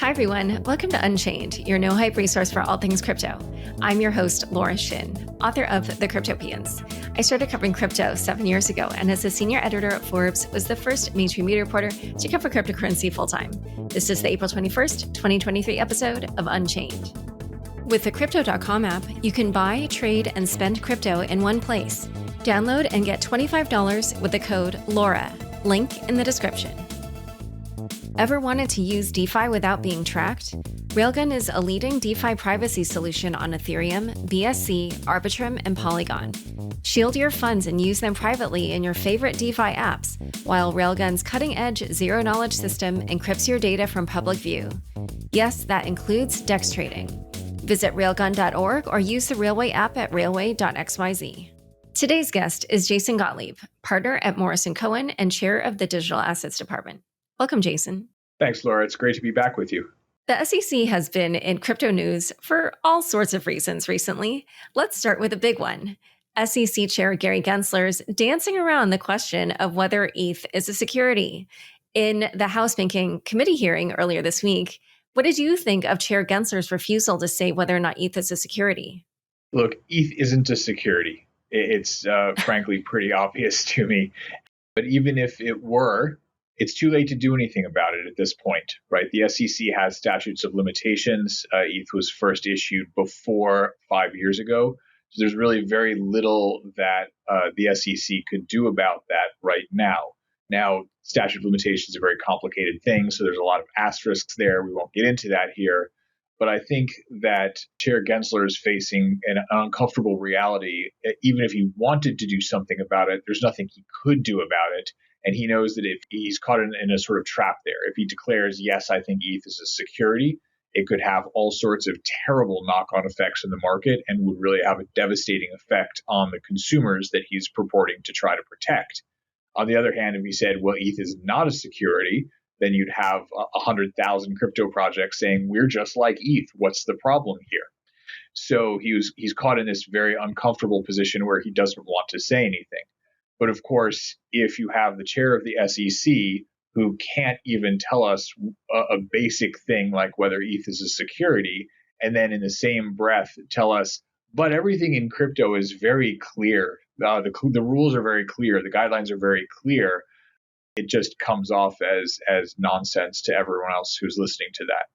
Hi, everyone. Welcome to Unchained, your no-hype resource for all things crypto. I'm your host, Laura Shin, author of The Cryptopians. I started covering crypto 7 years ago, and as a senior editor at Forbes, was the first mainstream media reporter to cover cryptocurrency full-time. This is the April 21st, 2023 episode of Unchained. With the Crypto.com app, you can buy, trade, and spend crypto in one place. Download and get $25 with the code LAURA. Link in the description. Ever wanted to use DeFi without being tracked? Railgun is a leading DeFi privacy solution on Ethereum, BSC, Arbitrum, and Polygon. Shield your funds and use them privately in your favorite DeFi apps, while Railgun's cutting-edge zero-knowledge system encrypts your data from public view. Yes, that includes DEX trading. Visit railgun.org or use the Railway app at railway.xyz. Today's guest is Jason Gottlieb, partner at Morrison Cohen and chair of the Digital Assets Department. Welcome, Jason. Thanks, Laura. It's great to be back with you. The SEC has been in crypto news for all sorts of reasons recently. Let's start with a big one. SEC Chair Gary Gensler's dancing around the question of whether ETH is a security. In the House Banking Committee hearing earlier this week, what did you think of Chair Gensler's refusal to say whether or not ETH is a security? Look, ETH isn't a security. It's frankly pretty obvious to me. But even if it were, it's too late to do anything about it at this point, right? The SEC has statutes of limitations. ETH was first issued before 5 years ago. So there's really very little that the SEC could do about that right now. Now, statute of limitations is a very complicated thing, so there's a lot of asterisks there. We won't get into that here. But I think that Chair Gensler is facing an uncomfortable reality. Even if he wanted to do something about it, there's nothing he could do about it. And he knows that if he's caught in a sort of trap there, if he declares, yes, I think ETH is a security, it could have all sorts of terrible knock-on effects in the market and would really have a devastating effect on the consumers that he's purporting to try to protect. On the other hand, if he said, well, ETH is not a security, then you'd have 100,000 crypto projects saying, we're just like ETH. What's the problem here? So he's caught in this very uncomfortable position where he doesn't want to say anything. But of course, if you have the chair of the SEC who can't even tell us a basic thing like whether ETH is a security, and then in the same breath tell us, but everything in crypto is very clear. The rules are very clear. The guidelines are very clear. It just comes off as nonsense to everyone else who's listening to that.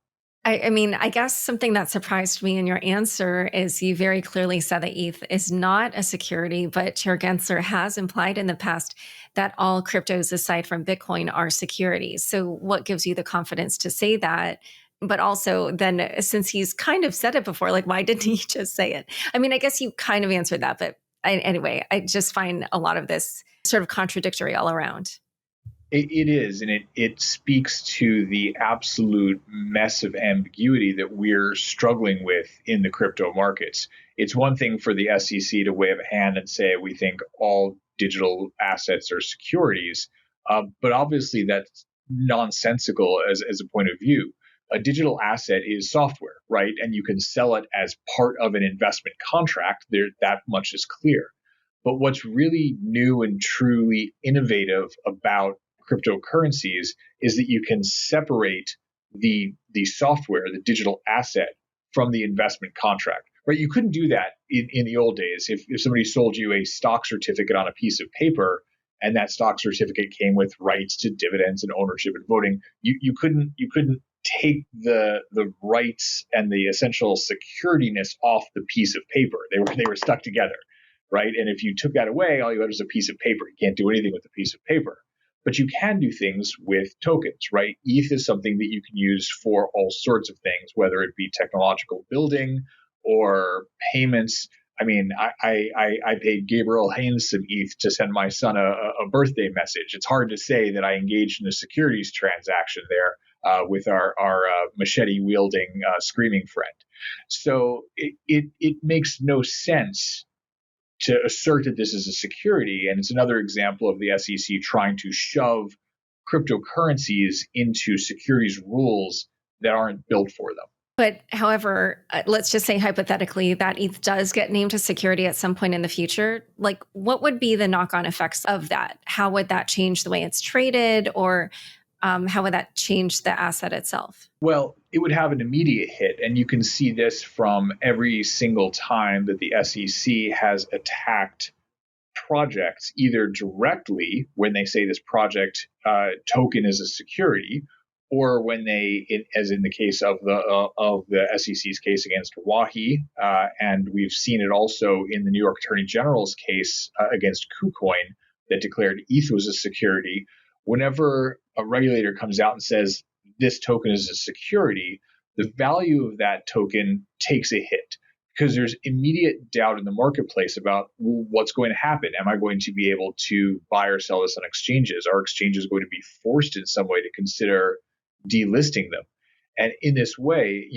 I mean, I guess something that surprised me in your answer is you very clearly said that ETH is not a security, but Chair Gensler has implied in the past that all cryptos aside from Bitcoin are securities. So what gives you the confidence to say that? But also then, since he's kind of said it before, like, why didn't he just say it? I mean, I guess you kind of answered that, but anyway, I just find a lot of this sort of contradictory all around. It is, and it speaks to the absolute mess of ambiguity that we're struggling with in the crypto markets. It's one thing for the SEC to wave a hand and say, we think all digital assets are securities, but obviously that's nonsensical as a point of view. A digital asset is software, right? And you can sell it as part of an investment contract. That much is clear. But what's really new and truly innovative about cryptocurrencies is that you can separate the software, the digital asset, from the investment contract, right? You couldn't do that in the old days. If somebody sold you a stock certificate on a piece of paper and that stock certificate came with rights to dividends and ownership and voting, you couldn't take the rights and the essential securityness off the piece of paper. They were stuck together, right? And if you took that away, all you had was a piece of paper. You can't do anything with a piece of paper. But you can do things with tokens, right? ETH is something that you can use for all sorts of things, whether it be technological building or payments. I mean, I paid Gabriel Haynes some ETH to send my son a birthday message. It's hard to say that I engaged in a securities transaction there with our machete-wielding screaming friend. So it makes no sense to assert that this is a security. And it's another example of the SEC trying to shove cryptocurrencies into securities rules that aren't built for them. But however, let's just say hypothetically that ETH does get named a security at some point in the future. Like, what would be the knock-on effects of that? How would that change the way it's traded, or how would that change the asset itself? Well, it would have an immediate hit. And you can see this from every single time that the SEC has attacked projects, either directly when they say this project token is a security, or when they, as in the case of the SEC's case against Wahi, and we've seen it also in the New York Attorney General's case against KuCoin that declared ETH was a security. Whenever a regulator comes out and says this token is a security, the value of that token takes a hit because there's immediate doubt in the marketplace about, well, what's going to happen. Am I going to be able to buy or sell this on exchanges? Are exchanges going to be forced in some way to consider delisting them? And in this way,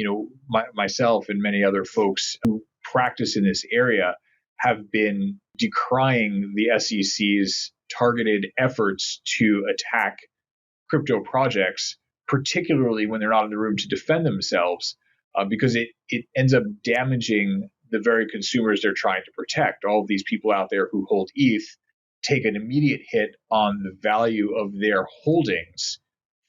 myself and many other folks who practice in this area have been decrying the SEC's targeted efforts to attack crypto projects, particularly when they're not in the room to defend themselves, because it ends up damaging the very consumers they're trying to protect. All of these people out there who hold ETH take an immediate hit on the value of their holdings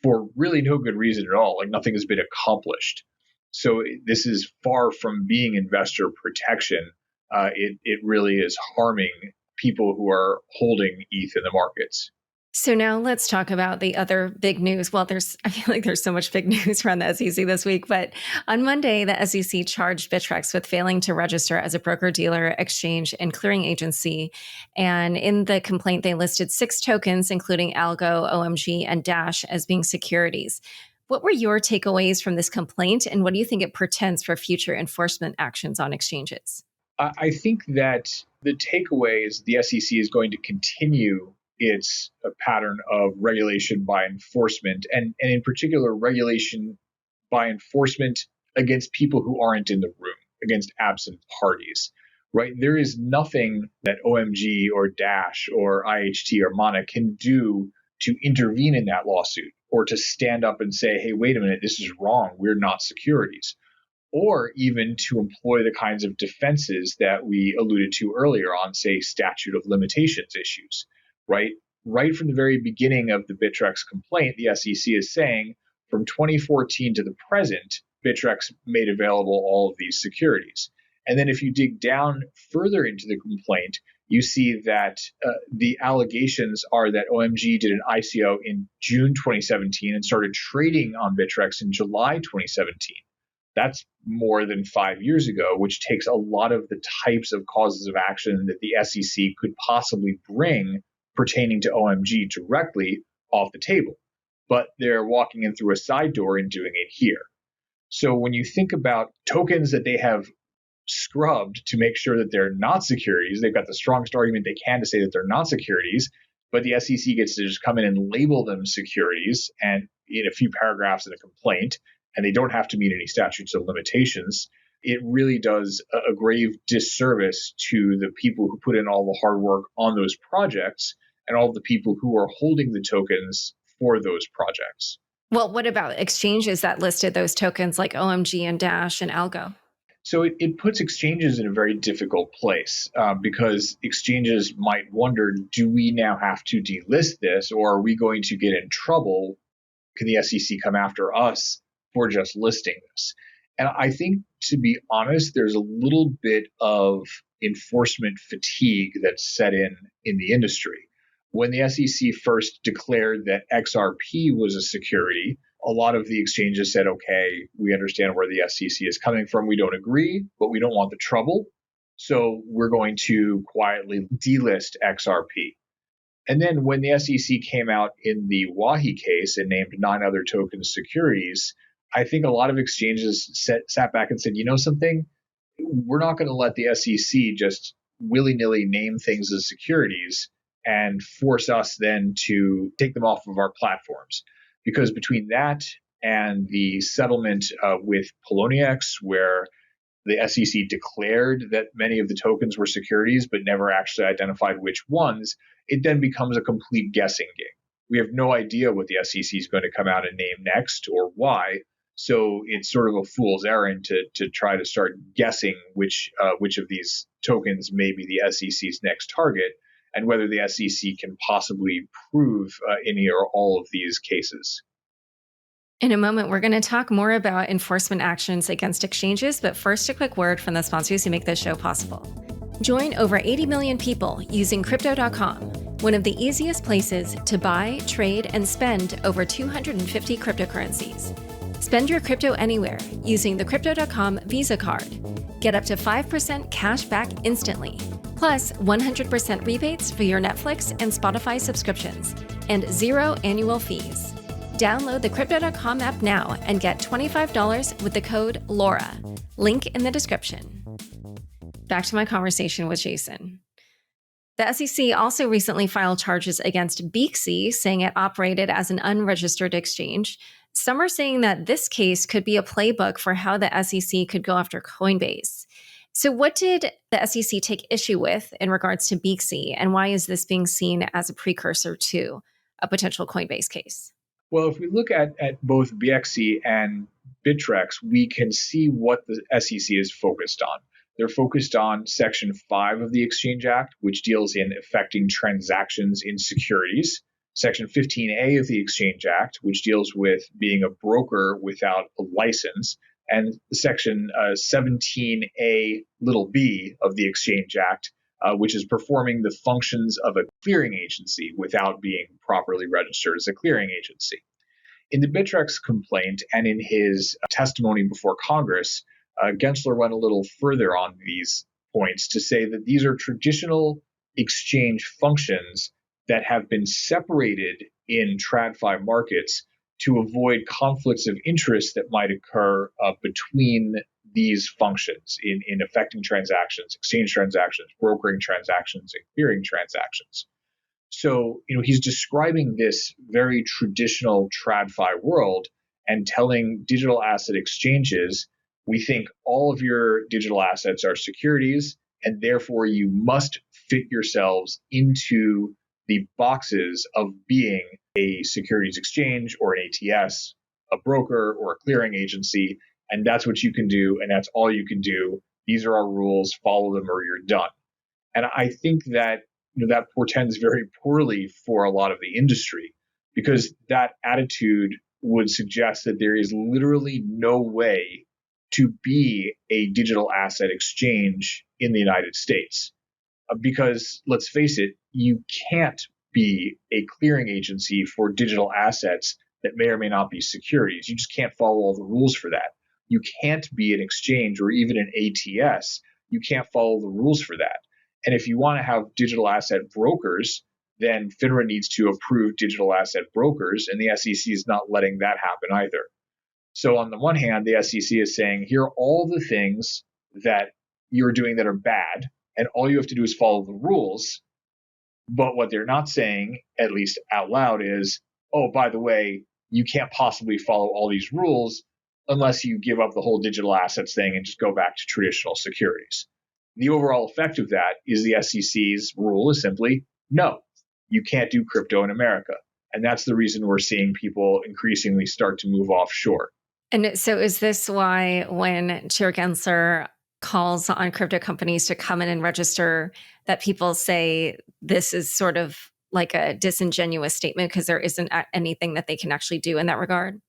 for really no good reason at all. Like nothing has been accomplished. So this is far from being investor protection. It really is harming people who are holding ETH in the markets. So now let's talk about the other big news. Well, I feel like there's so much big news around the SEC this week, but on Monday, the SEC charged Bittrex with failing to register as a broker-dealer, exchange, and clearing agency. And in the complaint, they listed 6 tokens, including Algo, OMG, and Dash, as being securities. What were your takeaways from this complaint, and what do you think it portends for future enforcement actions on exchanges? I think that the takeaway is the SEC is going to continue its pattern of regulation by enforcement, and in particular, regulation by enforcement against people who aren't in the room, against absent parties, right? There is nothing that OMG or Dash or IHT or Mana can do to intervene in that lawsuit or to stand up and say, hey, wait a minute, this is wrong. We're not securities. Or even to employ the kinds of defenses that we alluded to earlier on, say, statute of limitations issues, right? Right from the very beginning of the Bittrex complaint, the SEC is saying from 2014 to the present, Bittrex made available all of these securities. And then if you dig down further into the complaint, you see that the allegations are that OMG did an ICO in June 2017 and started trading on Bittrex in July 2017. That's more than 5 years ago, which takes a lot of the types of causes of action that the SEC could possibly bring pertaining to OMG directly off the table. But they're walking in through a side door and doing it here. So when you think about tokens that they have scrubbed to make sure that they're not securities, they've got the strongest argument they can to say that they're not securities, but the SEC gets to just come in and label them securities and in a few paragraphs in a complaint, and they don't have to meet any statutes of limitations. It really does a grave disservice to the people who put in all the hard work on those projects and all the people who are holding the tokens for those projects. Well, what about exchanges that listed those tokens like OMG and Dash and Algo? So it puts exchanges in a very difficult place because exchanges might wonder, do we now have to delist this, or are we going to get in trouble? Can the SEC come after us for just listing this? And I think, to be honest, there's a little bit of enforcement fatigue that's set in the industry. When the SEC first declared that XRP was a security, a lot of the exchanges said, okay, we understand where the SEC is coming from. We don't agree, but we don't want the trouble. So we're going to quietly delist XRP. And then when the SEC came out in the Wahi case and named 9 other tokens securities, I think a lot of exchanges sat back and said, you know something? We're not going to let the SEC just willy-nilly name things as securities and force us then to take them off of our platforms. Because between that and the settlement with Poloniex, where the SEC declared that many of the tokens were securities, but never actually identified which ones, it then becomes a complete guessing game. We have no idea what the SEC is going to come out and name next or why. So it's sort of a fool's errand to try to start guessing which of these tokens may be the SEC's next target, and whether the SEC can possibly prove any or all of these cases. In a moment, we're going to talk more about enforcement actions against exchanges, but first, a quick word from the sponsors who make this show possible. Join over 80 million people using Crypto.com, one of the easiest places to buy, trade, and spend over 250 cryptocurrencies. Spend your crypto anywhere using the Crypto.com Visa card. Get up to 5% cash back instantly, plus 100% rebates for your Netflix and Spotify subscriptions, and 0 annual fees. Download the Crypto.com app now and get $25 with the code LAURA. Link in the description. Back to my conversation with Jason. The SEC also recently filed charges against Beaxy, saying it operated as an unregistered exchange. Some are saying that this case could be a playbook for how the SEC could go after Coinbase. So what did the SEC take issue with in regards to Beaxy, and why is this being seen as a precursor to a potential Coinbase case? Well, if we look at both Beaxy and Bittrex, we can see what the SEC is focused on. They're focused on Section 5 of the Exchange Act, which deals in affecting transactions in securities. Section 15A of the Exchange Act, which deals with being a broker without a license. And Section 17A b of the Exchange Act, which is performing the functions of a clearing agency without being properly registered as a clearing agency. In the Bittrex complaint and in his testimony before Congress, Gensler went a little further on these points to say that these are traditional exchange functions that have been separated in TradFi markets to avoid conflicts of interest that might occur between these functions in affecting transactions, exchange transactions, brokering transactions, and clearing transactions. So, he's describing this very traditional TradFi world and telling digital asset exchanges, we think all of your digital assets are securities, and therefore you must fit yourselves into the boxes of being a securities exchange or an ATS, a broker or a clearing agency, and that's what you can do, and that's all you can do. These are our rules, follow them or you're done. And I think that that portends very poorly for a lot of the industry, because that attitude would suggest that there is literally no way to be a digital asset exchange in the United States. Because let's face it, you can't be a clearing agency for digital assets that may or may not be securities. You just can't follow all the rules for that. You can't be an exchange or even an ATS. You can't follow the rules for that. And if you want to have digital asset brokers, then FINRA needs to approve digital asset brokers, and the SEC is not letting that happen either. So on the one hand, the SEC is saying, here are all the things that you're doing that are bad, and all you have to do is follow the rules. But what they're not saying, at least out loud, is, oh, by the way, you can't possibly follow all these rules unless you give up the whole digital assets thing and just go back to traditional securities. The overall effect of that is the SEC's rule is simply, no, you can't do crypto in America. And that's the reason we're seeing people increasingly start to move offshore. And so is this why when Chair Gensler calls on crypto companies to come in and register, that people say this is sort of like a disingenuous statement because there isn't anything that they can actually do in that regard?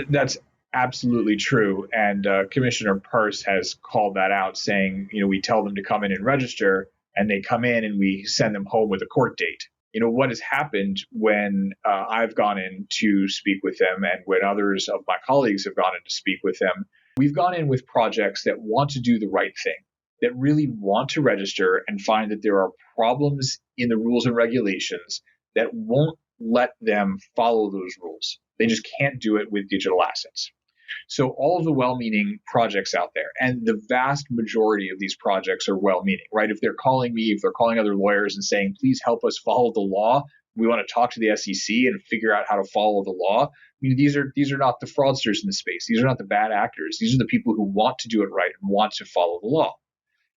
That's absolutely true. And Commissioner Peirce has called that out, saying, we tell them to come in and register, and they come in and we send them home with a court date. What has happened when I've gone in to speak with them and when others of my colleagues have gone in to speak with them, we've gone in with projects that want to do the right thing, that really want to register and find that there are problems in the rules and regulations that won't let them follow those rules. They just can't do it with digital assets. So all of the well-meaning projects out there, and the vast majority of these projects are well-meaning, right? If they're calling me, if they're calling other lawyers and saying, please help us follow the law, we want to talk to the SEC and figure out how to follow the law. These are not the fraudsters in the space. These are not the bad actors. These are the people who want to do it right and want to follow the law.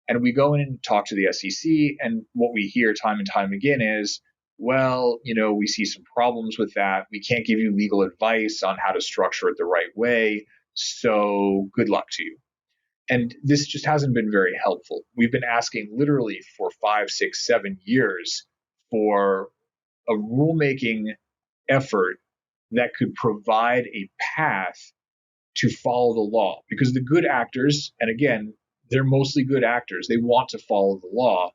And we go in and talk to the SEC, and what we hear time and time again is, well, we see some problems with that. We can't give you legal advice on how to structure it the right way. So good luck to you. And this just hasn't been very helpful. We've been asking literally for 5, 6, 7 years for a rulemaking effort that could provide a path to follow the law. Because the good actors, and again, they're mostly good actors, they want to follow the law,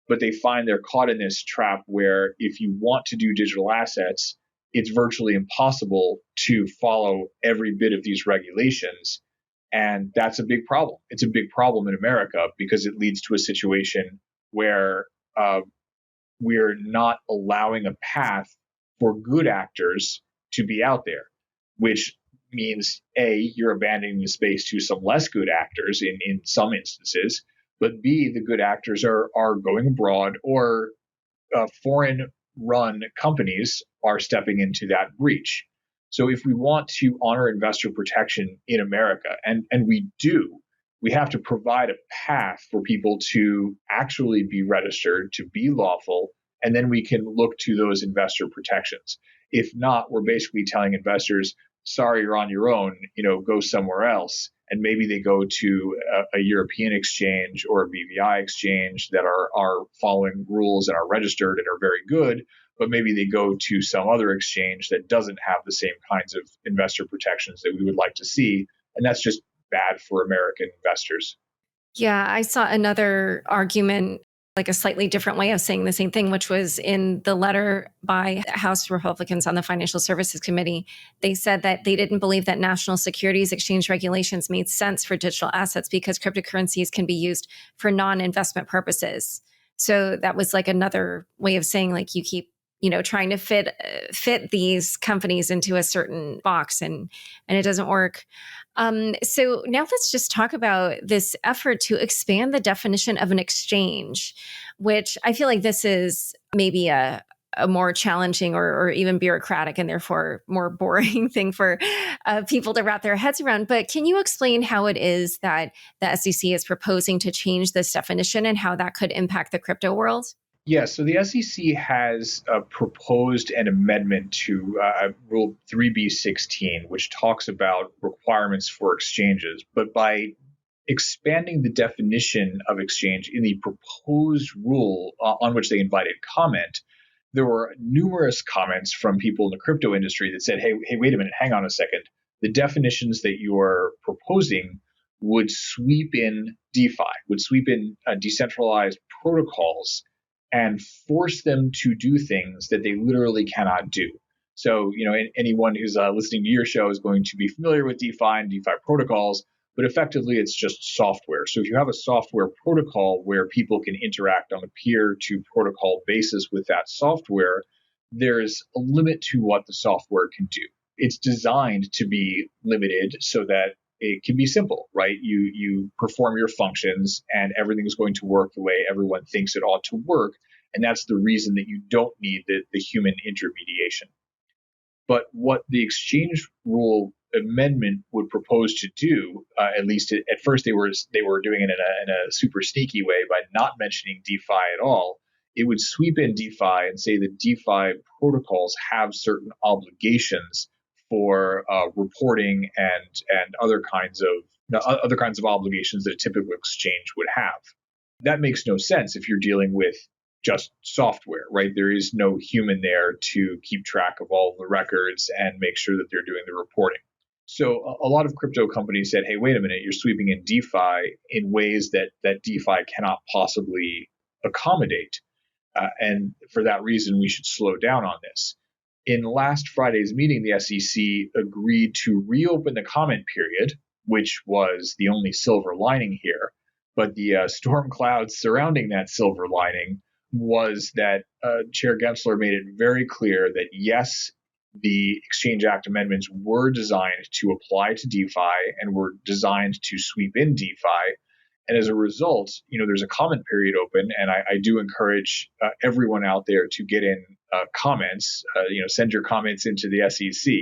but they find they're caught in this trap where if you want to do digital assets, it's virtually impossible to follow every bit of these regulations. And that's a big problem. It's a big problem in America because it leads to a situation where we're not allowing a path for good actors to be out there, which means A, you're abandoning the space to some less good actors in some instances, but B, the good actors are going abroad, or foreign run companies are stepping into that breach. So if we want to honor investor protection in America, and we do, we have to provide a path for people to actually be registered, to be lawful, and then we can look to those investor protections. If not, we're basically telling investors, sorry, you're on your own, go somewhere else. And maybe they go to a European exchange or a BVI exchange that are following rules and are registered and are very good, but maybe they go to some other exchange that doesn't have the same kinds of investor protections that we would like to see. And that's just bad for American investors. Yeah, I saw another argument, like a slightly different way of saying the same thing, which was in the letter by House Republicans on the Financial Services Committee. They said that they didn't believe that national securities exchange regulations made sense for digital assets because cryptocurrencies can be used for non-investment purposes. So that was like another way of saying, like, you keep trying to fit these companies into a certain box, and it doesn't work. So now let's just talk about this effort to expand the definition of an exchange, which I feel like this is maybe a more challenging or even bureaucratic and therefore more boring thing for people to wrap their heads around. But can you explain how it is that the SEC is proposing to change this definition and how that could impact the crypto world? Yes, so the SEC has proposed an amendment to Rule 3B16, which talks about requirements for exchanges. But by expanding the definition of exchange in the proposed rule on which they invited comment, there were numerous comments from people in the crypto industry that said, hey, wait a minute, hang on a second. The definitions that you're proposing would sweep in DeFi, would sweep in decentralized protocols and force them to do things that they literally cannot do. So, anyone who's listening to your show is going to be familiar with DeFi and DeFi protocols, but effectively it's just software. So if you have a software protocol where people can interact on a peer-to-protocol basis with that software, there's a limit to what the software can do. It's designed to be limited so that it can be simple, right? You perform your functions and everything is going to work the way everyone thinks it ought to work. And that's the reason that you don't need the human intermediation. But what the exchange rule amendment would propose to do, at least at first they were doing it in a super sneaky way by not mentioning DeFi at all. It would sweep in DeFi and say that DeFi protocols have certain obligations for reporting and other kinds of obligations that a typical exchange would have. That makes no sense if you're dealing with just software, right? There is no human there to keep track of all the records and make sure that they're doing the reporting. So a lot of crypto companies said, hey, wait a minute, you're sweeping in DeFi in ways that DeFi cannot possibly accommodate. And for that reason, we should slow down on this. In last Friday's meeting, the SEC agreed to reopen the comment period, which was the only silver lining here. But the storm clouds surrounding that silver lining was that Chair Gensler made it very clear that, yes, the Exchange Act amendments were designed to apply to DeFi and were designed to sweep in DeFi. And as a result, there's a comment period open, and I do encourage everyone out there to get in comments. Send your comments into the SEC.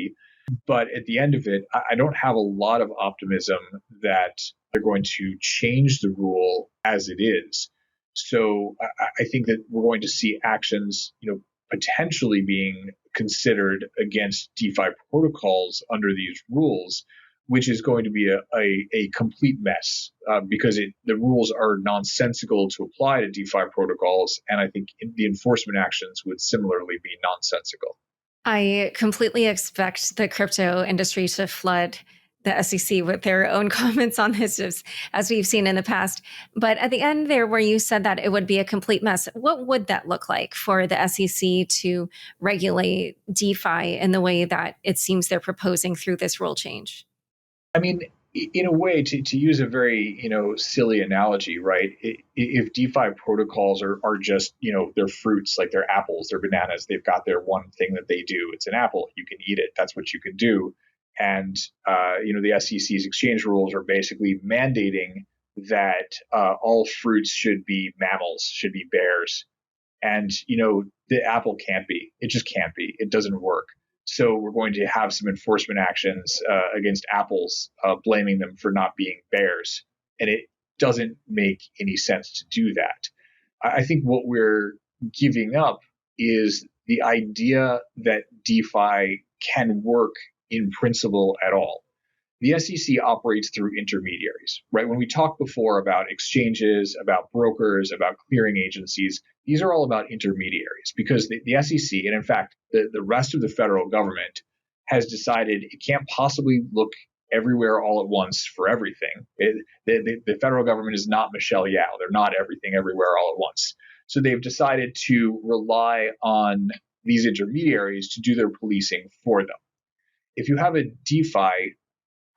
But at the end of it, I don't have a lot of optimism that they're going to change the rule as it is. So I think that we're going to see actions, potentially being considered against DeFi protocols under these rules, which is going to be a complete mess because the rules are nonsensical to apply to DeFi protocols. And I think the enforcement actions would similarly be nonsensical. I completely expect the crypto industry to flood the SEC with their own comments on this, as we've seen in the past. But at the end there, where you said that it would be a complete mess, what would that look like for the SEC to regulate DeFi in the way that it seems they're proposing through this rule change? I mean, in a way, to use a very silly analogy, right? If DeFi protocols are just they're fruits, like they're apples, they're bananas. They've got their one thing that they do. It's an apple. You can eat it. That's what you can do. And the SEC's exchange rules are basically mandating that all fruits should be mammals, should be bears. And the apple can't be. It just can't be. It doesn't work. So we're going to have some enforcement actions against apples, blaming them for not being bears. And it doesn't make any sense to do that. I think what we're giving up is the idea that DeFi can work in principle at all. The SEC operates through intermediaries, right? When we talked before about exchanges, about brokers, about clearing agencies, these are all about intermediaries because the SEC, and in fact, the rest of the federal government has decided it can't possibly look everywhere all at once for everything. The federal government is not Michelle Yao. They're not everything everywhere all at once. So they've decided to rely on these intermediaries to do their policing for them. If you have a DeFi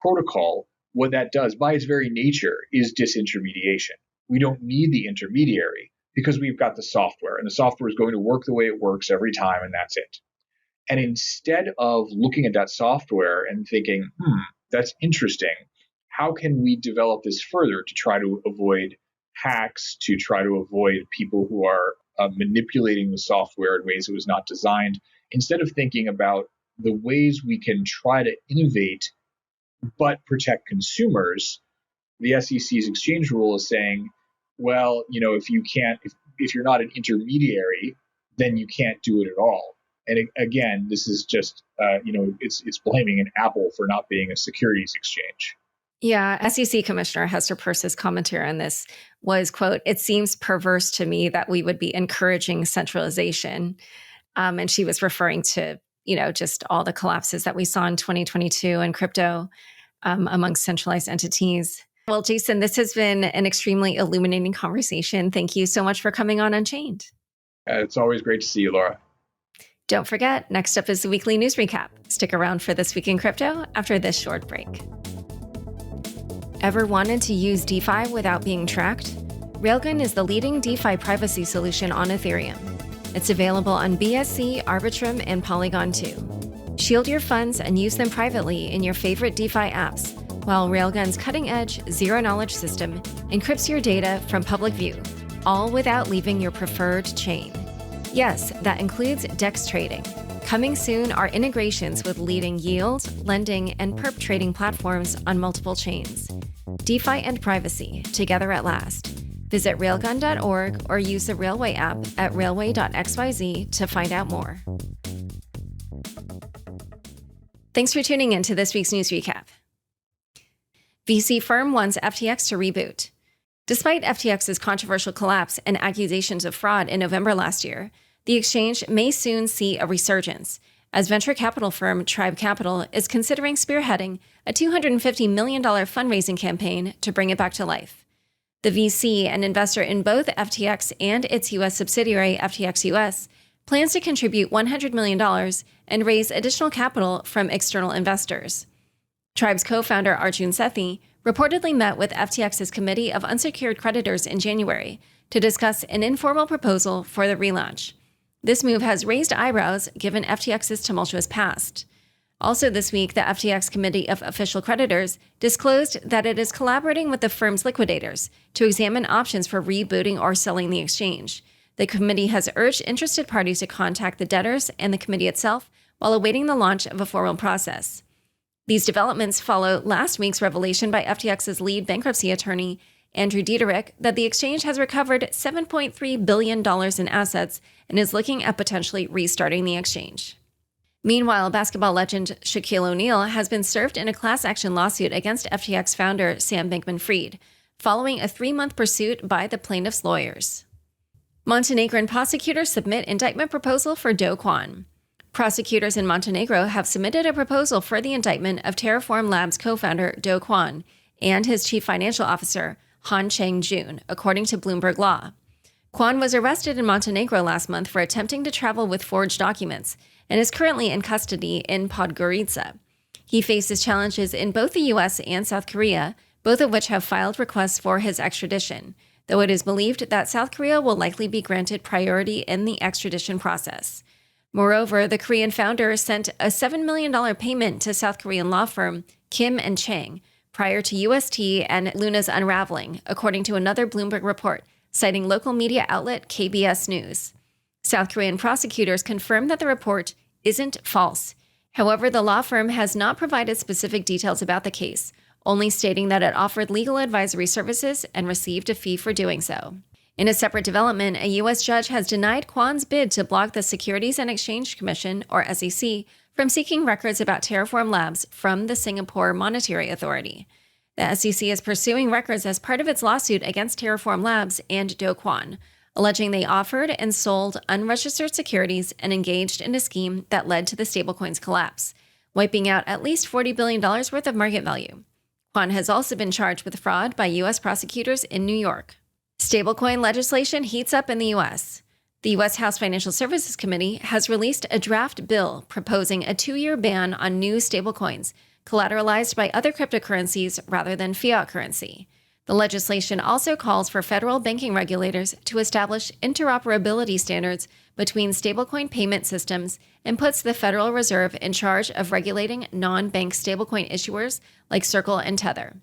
protocol, what that does by its very nature is disintermediation. We don't need the intermediary because we've got the software, and the software is going to work the way it works every time, and that's it. And instead of looking at that software and thinking, that's interesting, how can we develop this further to try to avoid hacks, to try to avoid people who are manipulating the software in ways it was not designed, instead of thinking about the ways we can try to innovate but protect consumers, the SEC's exchange rule is saying, well, if you're not an intermediary, then you can't do it at all. And again, this is just, it's blaming an apple for not being a securities exchange. Yeah, SEC Commissioner Hester Peirce's commentary on this was, quote, "It seems perverse to me that we would be encouraging centralization." And she was referring to, just all the collapses that we saw in 2022 in crypto amongst centralized entities. Well, Jason, this has been an extremely illuminating conversation. Thank you so much for coming on Unchained. It's always great to see you, Laura. Don't forget, next up is the weekly news recap. Stick around for This Week in Crypto after this short break. Ever wanted to use DeFi without being tracked? Railgun is the leading DeFi privacy solution on Ethereum. It's available on BSC, Arbitrum, and Polygon 2. Shield your funds and use them privately in your favorite DeFi apps, while Railgun's cutting-edge, zero-knowledge system encrypts your data from public view, all without leaving your preferred chain. Yes, that includes DEX trading. Coming soon are integrations with leading yield, lending, and perp trading platforms on multiple chains. DeFi and privacy, together at last. Visit railgun.org or use the Railway app at railway.xyz to find out more. Thanks for tuning in to this week's news recap. VC firm wants FTX to reboot. Despite FTX's controversial collapse and accusations of fraud in November last year, the exchange may soon see a resurgence, as venture capital firm Tribe Capital is considering spearheading a $250 million fundraising campaign to bring it back to life. The VC, an investor in both FTX and its U.S. subsidiary FTX US, plans to contribute $100 million and raise additional capital from external investors. Tribe's co-founder Arjun Sethi reportedly met with FTX's Committee of Unsecured Creditors in January to discuss an informal proposal for the relaunch. This move has raised eyebrows given FTX's tumultuous past. Also this week, the FTX Committee of Official Creditors disclosed that it is collaborating with the firm's liquidators to examine options for rebooting or selling the exchange. The committee has urged interested parties to contact the debtors and the committee itself while awaiting the launch of a formal process. These developments follow last week's revelation by FTX's lead bankruptcy attorney, Andrew Dederich, that the exchange has recovered $7.3 billion in assets and is looking at potentially restarting the exchange. Meanwhile, basketball legend Shaquille O'Neal has been served in a class action lawsuit against FTX founder Sam Bankman-Fried, following a 3-month pursuit by the plaintiff's lawyers. Montenegrin prosecutors submit indictment proposal for Do Kwon. Prosecutors in Montenegro have submitted a proposal for the indictment of Terraform Labs co-founder Do Kwon and his chief financial officer, Han Chang-jun, according to Bloomberg Law. Kwon was arrested in Montenegro last month for attempting to travel with forged documents and is currently in custody in Podgorica. He faces challenges in both the U.S. and South Korea, both of which have filed requests for his extradition, though it is believed that South Korea will likely be granted priority in the extradition process. Moreover, the Korean founder sent a $7 million payment to South Korean law firm Kim & Chang prior to UST and Luna's unraveling, according to another Bloomberg report, citing local media outlet KBS News. South Korean prosecutors confirmed that the report isn't false. However, the law firm has not provided specific details about the case, only stating that it offered legal advisory services and received a fee for doing so. In a separate development, a U.S. judge has denied Kwon's bid to block the Securities and Exchange Commission, or SEC, from seeking records about Terraform Labs from the Singapore Monetary Authority. The SEC is pursuing records as part of its lawsuit against Terraform Labs and Do Kwon, alleging they offered and sold unregistered securities and engaged in a scheme that led to the stablecoin's collapse, wiping out at least $40 billion worth of market value. Kwon has also been charged with fraud by U.S. prosecutors in New York. Stablecoin legislation heats up in the U.S. The U.S. House Financial Services Committee has released a draft bill proposing a 2-year ban on new stablecoins collateralized by other cryptocurrencies rather than fiat currency. The legislation also calls for federal banking regulators to establish interoperability standards between stablecoin payment systems and puts the Federal Reserve in charge of regulating non-bank stablecoin issuers like Circle and Tether.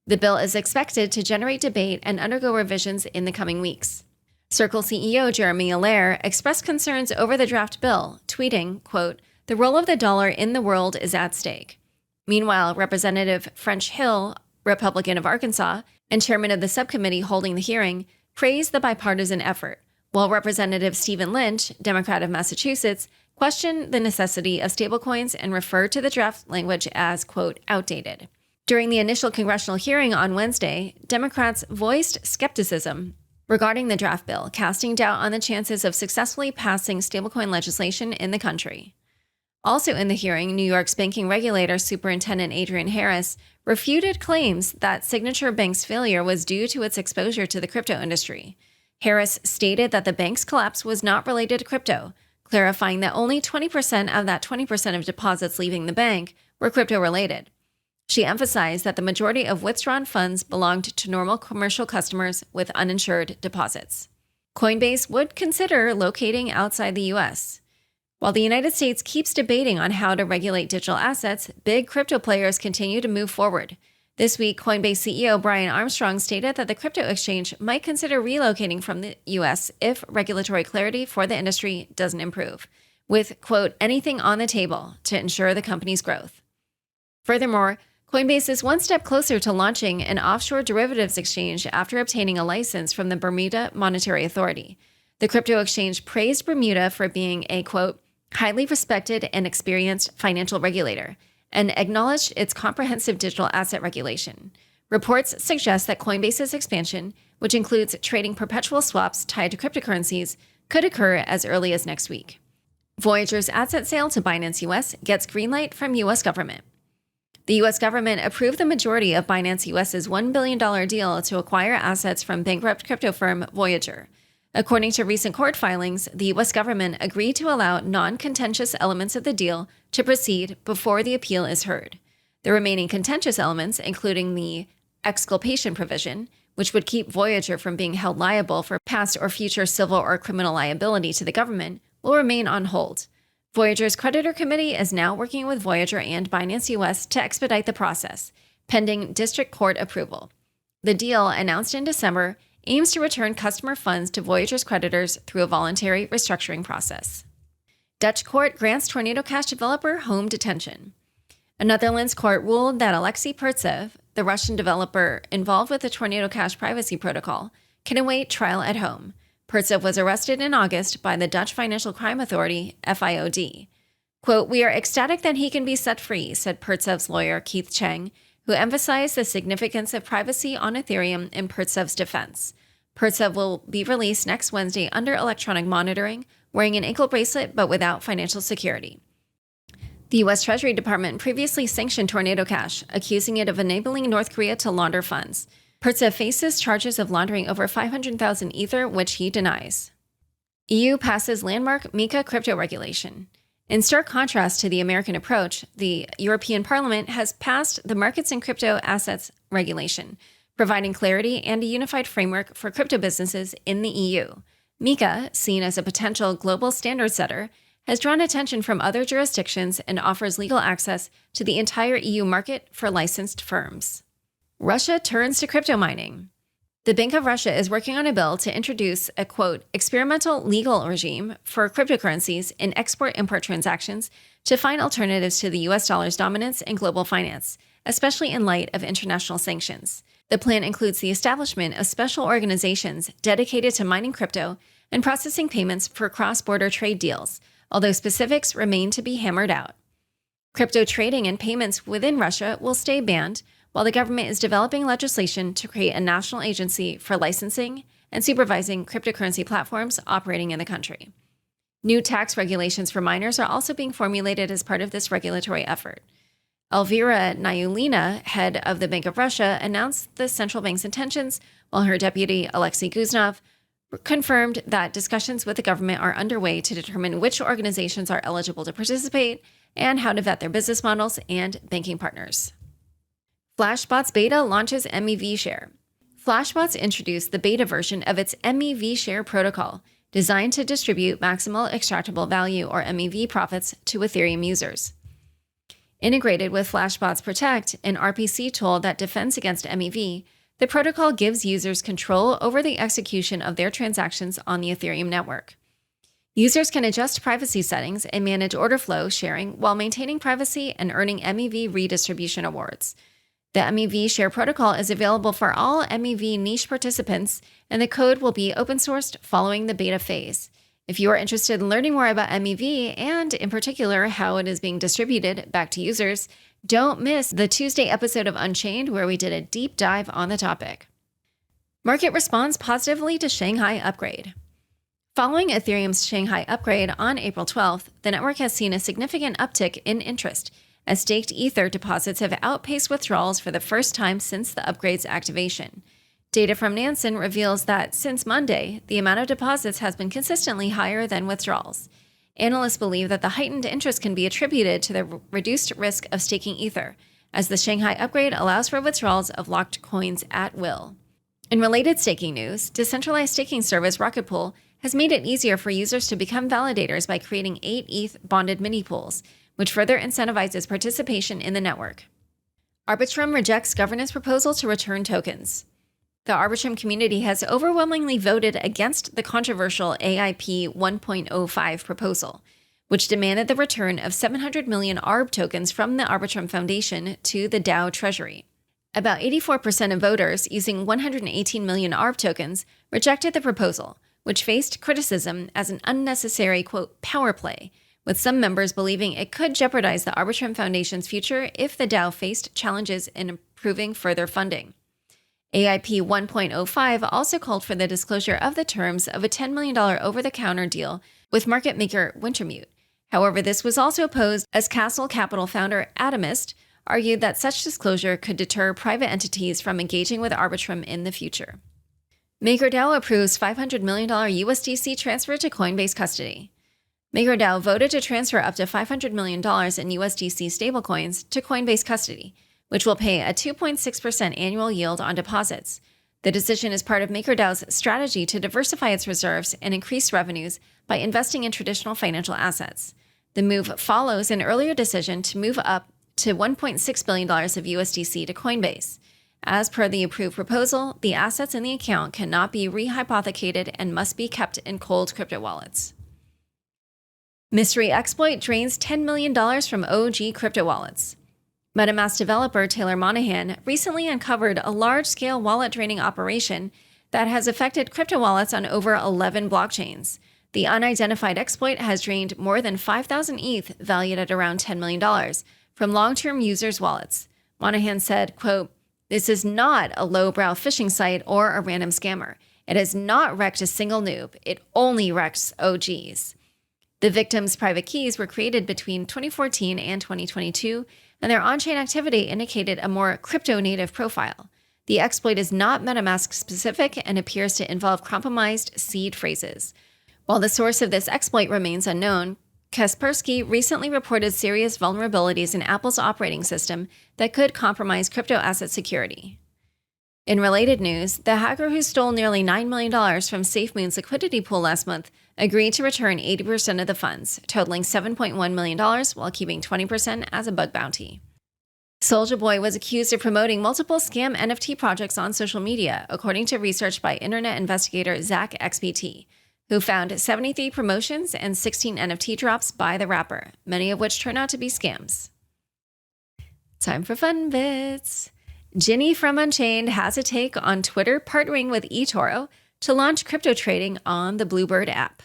The bill is expected to generate debate and undergo revisions in the coming weeks. Circle CEO Jeremy Allaire expressed concerns over the draft bill, tweeting, quote, "The role of the dollar in the world is at stake." Meanwhile, Representative French Hill, Republican of Arkansas, and chairman of the subcommittee holding the hearing, praised the bipartisan effort, while Representative Stephen Lynch, Democrat of Massachusetts, questioned the necessity of stablecoins and referred to the draft language as, quote, outdated. During the initial congressional hearing on Wednesday, Democrats voiced skepticism regarding the draft bill, casting doubt on the chances of successfully passing stablecoin legislation in the country. Also in the hearing, New York's banking regulator Superintendent Adrian Harris refuted claims that Signature Bank's failure was due to its exposure to the crypto industry. Harris stated that the bank's collapse was not related to crypto, clarifying that only 20% of that 20% of deposits leaving the bank were crypto-related. She emphasized that the majority of withdrawn funds belonged to normal commercial customers with uninsured deposits. Coinbase would consider locating outside the U.S. While the United States keeps debating on how to regulate digital assets, big crypto players continue to move forward. This week, Coinbase CEO Brian Armstrong stated that the crypto exchange might consider relocating from the U.S. if regulatory clarity for the industry doesn't improve, with, quote, anything on the table to ensure the company's growth. Furthermore, Coinbase is one step closer to launching an offshore derivatives exchange after obtaining a license from the Bermuda Monetary Authority. The crypto exchange praised Bermuda for being a, quote, highly respected and experienced financial regulator, and acknowledged its comprehensive digital asset regulation. Reports suggest that Coinbase's expansion, which includes trading perpetual swaps tied to cryptocurrencies, could occur as early as next week. Voyager's asset sale to Binance US gets green light from U.S. government. The U.S. government approved the majority of Binance US's $1 billion deal to acquire assets from bankrupt crypto firm Voyager. According to recent court filings, the U.S. government agreed to allow non-contentious elements of the deal to proceed before the appeal is heard. The remaining contentious elements, including the exculpation provision, which would keep Voyager from being held liable for past or future civil or criminal liability to the government, will remain on hold. Voyager's creditor committee is now working with Voyager and Binance US to expedite the process, pending district court approval. The deal, announced in December, aims to return customer funds to Voyager's creditors through a voluntary restructuring process. Dutch court grants Tornado Cash developer home detention. A Netherlands court ruled that Alexei Pertsev, the Russian developer involved with the Tornado Cash privacy protocol, can await trial at home. Pertsev was arrested in August by the Dutch Financial Crime Authority, FIOD. Quote, "We are ecstatic that he can be set free," said Pertsev's lawyer, Keith Cheng, who emphasized the significance of privacy on Ethereum in Pertsev's defense. Pertsev will be released next Wednesday under electronic monitoring, wearing an ankle bracelet but without financial security. The U.S. Treasury Department previously sanctioned Tornado Cash, accusing it of enabling North Korea to launder funds. Pertsa faces charges of laundering over 500,000 Ether, which he denies. EU passes landmark MiCA crypto regulation. In stark contrast to the American approach, the European Parliament has passed the Markets in Crypto Assets regulation, providing clarity and a unified framework for crypto businesses in the EU. MiCA, seen as a potential global standard setter, has drawn attention from other jurisdictions and offers legal access to the entire EU market for licensed firms. Russia turns to crypto mining. The Bank of Russia is working on a bill to introduce a, quote, experimental legal regime for cryptocurrencies in export-import transactions to find alternatives to the US dollar's dominance in global finance, especially in light of international sanctions. The plan includes the establishment of special organizations dedicated to mining crypto and processing payments for cross-border trade deals, although specifics remain to be hammered out. Crypto trading and payments within Russia will stay banned, while the government is developing legislation to create a national agency for licensing and supervising cryptocurrency platforms operating in the country. New tax regulations for miners are also being formulated as part of this regulatory effort. Elvira Naulina, head of the Bank of Russia, announced the central bank's intentions, while her deputy, Alexei Guznov, confirmed that discussions with the government are underway to determine which organizations are eligible to participate and how to vet their business models and banking partners. Flashbots Beta launches MEV Share. Flashbots introduced the beta version of its MEV Share protocol, designed to distribute maximal extractable value, or MEV profits, to Ethereum users. Integrated with Flashbots Protect, an RPC tool that defends against MEV, the protocol gives users control over the execution of their transactions on the Ethereum network. Users can adjust privacy settings and manage order flow sharing while maintaining privacy and earning MEV redistribution awards. The MEV Share protocol is available for all MEV niche participants, and the code will be open-sourced following the beta phase. If you are interested in learning more about MEV and, in particular, how it is being distributed back to users, don't miss the Tuesday episode of Unchained, where we did a deep dive on the topic. Market responds positively to Shanghai upgrade. Following Ethereum's Shanghai upgrade on April 12th, the network has seen a significant uptick in interest, as staked Ether deposits have outpaced withdrawals for the first time since the upgrade's activation. Data from Nansen reveals that since Monday, the amount of deposits has been consistently higher than withdrawals. Analysts believe that the heightened interest can be attributed to the reduced risk of staking Ether, as the Shanghai upgrade allows for withdrawals of locked coins at will. In related staking news, decentralized staking service Rocket Pool has made it easier for users to become validators by creating 8 ETH bonded mini pools, which further incentivizes participation in the network. Arbitrum rejects governance proposal to return tokens. The Arbitrum community has overwhelmingly voted against the controversial AIP 1.05 proposal, which demanded the return of 700 million ARB tokens from the Arbitrum Foundation to the DAO Treasury. About 84% of voters using 118 million ARB tokens rejected the proposal, which faced criticism as an unnecessary, quote, power play, with some members believing it could jeopardize the Arbitrum Foundation's future if the DAO faced challenges in improving further funding. AIP 1.05 also called for the disclosure of the terms of a $10 million over-the-counter deal with market maker Wintermute. However, this was also opposed as Castle Capital founder Atomist argued that such disclosure could deter private entities from engaging with Arbitrum in the future. MakerDAO approves $500 million USDC transfer to Coinbase custody. MakerDAO voted to transfer up to $500 million in USDC stablecoins to Coinbase custody, which will pay a 2.6% annual yield on deposits. The decision is part of MakerDAO's strategy to diversify its reserves and increase revenues by investing in traditional financial assets. The move follows an earlier decision to move up to $1.6 billion of USDC to Coinbase. As per the approved proposal, the assets in the account cannot be rehypothecated and must be kept in cold crypto wallets. Mystery exploit drains $10 million from OG crypto wallets. MetaMask developer Taylor Monahan recently uncovered a large-scale wallet draining operation that has affected crypto wallets on over 11 blockchains. The unidentified exploit has drained more than 5,000 ETH, valued at around $10 million, from long-term users' wallets. Monahan said, quote, "This is not a lowbrow phishing site or a random scammer. It has not wrecked a single noob. It only wrecks OGs. The victims' private keys were created between 2014 and 2022, and their on-chain activity indicated a more crypto-native profile. The exploit is not MetaMask specific and appears to involve compromised seed phrases. While the source of this exploit remains unknown, Kaspersky recently reported serious vulnerabilities in Apple's operating system that could compromise crypto asset security. In related news, the hacker who stole nearly $9 million from SafeMoon's liquidity pool last month agreed to return 80% of the funds, totaling $7.1 million, while keeping 20% as a bug bounty. Soulja Boy was accused of promoting multiple scam NFT projects on social media, according to research by internet investigator Zach XBT, who found 73 promotions and 16 NFT drops by the rapper, many of which turned out to be scams. Time for fun bits. Ginny from Unchained has a take on Twitter partnering with eToro to launch crypto trading on the Bluebird app.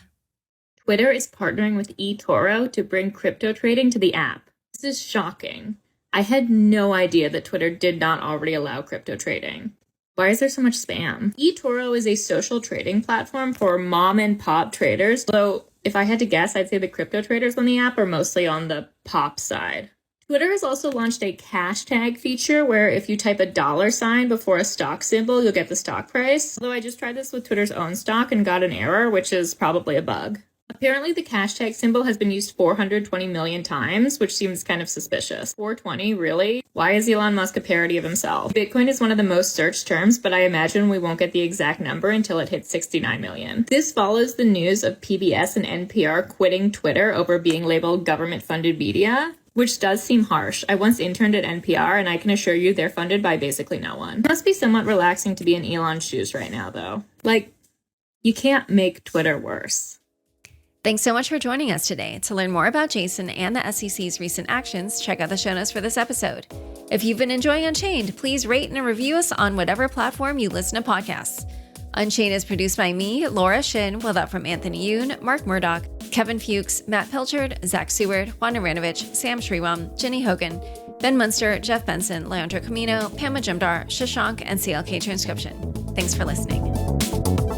Twitter is partnering with eToro to bring crypto trading to the app. This is shocking. I had no idea that Twitter did not already allow crypto trading. Why is there so much spam? eToro is a social trading platform for mom and pop traders. So if I had to guess, I'd say the crypto traders on the app are mostly on the pop side. Twitter has also launched a cash tag feature where if you type a $sign before a stock symbol, you'll get the stock price. Although I just tried this with Twitter's own stock and got an error, which is probably a bug. Apparently, the cash tag symbol has been used 420 million times, which seems kind of suspicious. 420, really? Why is Elon Musk a parody of himself? Bitcoin is one of the most searched terms, but I imagine we won't get the exact number until it hits 69 million. This follows the news of PBS and NPR quitting Twitter over being labeled government-funded media, which does seem harsh. I once interned at NPR, and I can assure you they're funded by basically no one. It must be somewhat relaxing to be in Elon's shoes right now, though. Like, you can't make Twitter worse. Thanks so much for joining us today. To learn more about Jason and the SEC's recent actions, check out the show notes for this episode. If you've been enjoying Unchained, please rate and review us on whatever platform you listen to podcasts. Unchained is produced by me, Laura Shin, with help from Anthony Yoon, Mark Murdoch, Kevin Fuchs, Matt Pilchard, Zach Seward, Juan Aranovich, Sam Sriwam, Jenny Hogan, Ben Munster, Jeff Benson, Leandro Camino, Pam Majumdar, Shashank, and CLK Transcription. Thanks for listening.